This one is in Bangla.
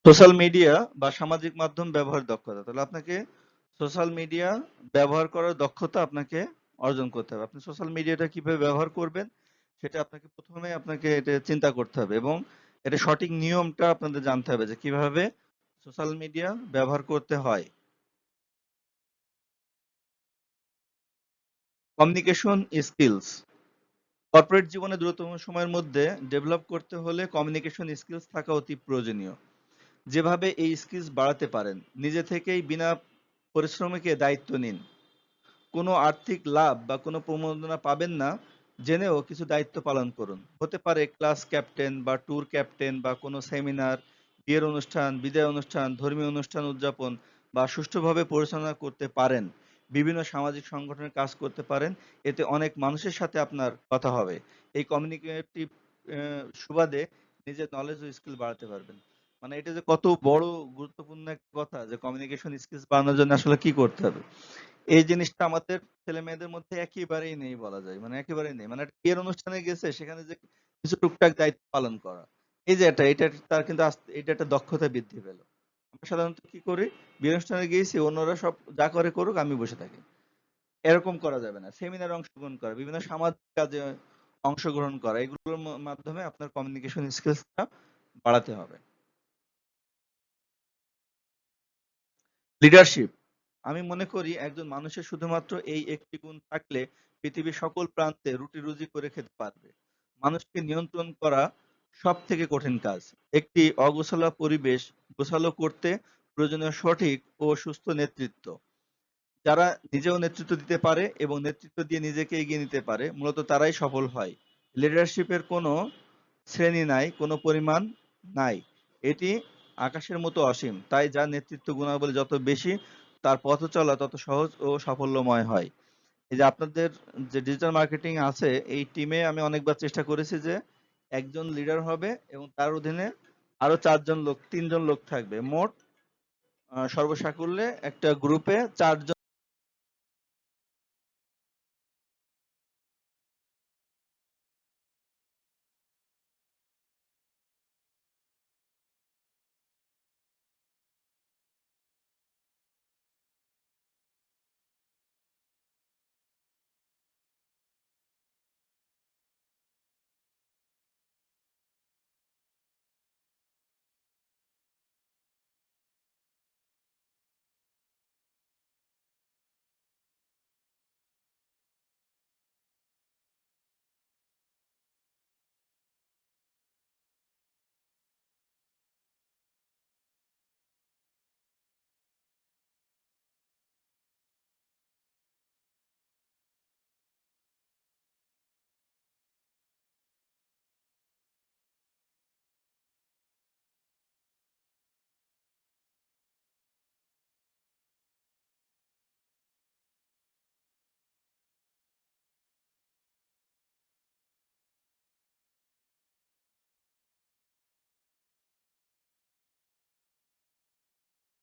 সোশ্যাল মিডিয়া বা সামাজিক মাধ্যম ব্যবহার দক্ষতা। তাহলে আপনাকে সোশ্যাল মিডিয়া ব্যবহার করার দক্ষতা আপনাকে অর্জন করতে হবে। আপনি সোশ্যাল মিডিয়াটা কিভাবে ব্যবহার করবেন সেটা আপনাকে এটা চিন্তা করতে হবে, এবং এটা সঠিক নিয়মটা আপনাদের জানতে হবে যে কিভাবে সোশ্যাল মিডিয়া ব্যবহার করতে হয়। কমিউনিকেশন স্কিলস কর্পোরেট জীবনে দ্রুততম সময়ের মধ্যে ডেভেলপ করতে হলে কমিউনিকেশন স্কিলস থাকা অতি প্রয়োজনীয়। যেভাবে এই স্কিলস বাড়াতে পারেন, নিজে থেকেই বিনা পরিশ্রমকে দায়িত্ব নিন। কোনো আর্থিক লাভ বা কোনো প্রণোদনা পাবেন না জেনেও কিছু দায়িত্ব পালন করুন। হতে পারে ক্লাস ক্যাপ্টেন বা ট্যুর ক্যাপ্টেন বা কোনো সেমিনার, বিয়ের অনুষ্ঠান, বিদায় অনুষ্ঠান, ধর্মীয় অনুষ্ঠান উদযাপন বা সুষ্ঠুভাবে পরিচালনা করতে পারেন। বিভিন্ন সামাজিক সংগঠনের কাজ করতে পারেন। এতে অনেক মানুষের সাথে আপনার কথা হবে। এই কমিউনিকেটিভ সুবাদে নিজের নলেজ ও স্কিল বাড়াতে পারবেন। মানে এটা যে কত বড় গুরুত্বপূর্ণ একটা কথা যে কমিউনিকেশন স্কিলস বাড়ানোর জন্য আসলে কি করতে হবে। এই জিনিসটা আমাদের ছেলেমেয়েদের মধ্যে একেবারেই নেই বলা যায়। মানে একেবারেই নেই। মানে একটা বিয়ের অনুষ্ঠানে গেছে সেখানে যে কিছু টুকটাক দায়িত্ব পালন করা। এই যে এটা তার কিন্তু এটা একটা দক্ষতা বৃদ্ধি পেল। আমরা সাধারণত কি করি? বিয়ের অনুষ্ঠানে গিয়েছি, অন্যরা সব যা করে করুক, আমি বসে থাকি। এরকম করা যাবে না। সেমিনারে অংশগ্রহণ করা, বিভিন্ন সামাজিক কাজে অংশগ্রহণ করা, এগুলোর মাধ্যমে আপনার কমিউনিকেশন স্কিলসটা বাড়াতে হবে। লিডারশিপ, আমি মনে করি একজন মানুষের শুধুমাত্র এই একটি গুণ থাকলে পৃথিবীর সকল প্রান্তে রুটি রুজি করে খেতে পারবে। মানুষকে নিয়ন্ত্রণ করা সব থেকে কঠিন কাজ। একটি অগোছালো পরিবেশ গোছালো করতে প্রয়োজনীয় সঠিক ও সুস্থ নেতৃত্ব। যারা নিজেও নেতৃত্ব দিতে পারে এবং নেতৃত্ব দিয়ে নিজেকে এগিয়ে নিতে পারে, মূলত তারাই সফল হয়। লিডারশিপের কোনো শ্রেণী নাই, কোনো পরিমাণ নাই। এটি আকাশের মতো অসীম। তাই যার নেতৃত্ব গুণাবলী যত বেশি, তার পথ চলা তত সহজ ও সাফল্যময় হয়। এই যে আপনাদের যে ডিজিটাল মার্কেটিং আছে, এই টিমে আমি অনেকবার চেষ্টা করেছি যে একজন লিডার হবে এবং তার অধীনে আরো 3 জন লোক থাকবে। মোট সর্বসাকুল্যে একটা গ্রুপে 4 জন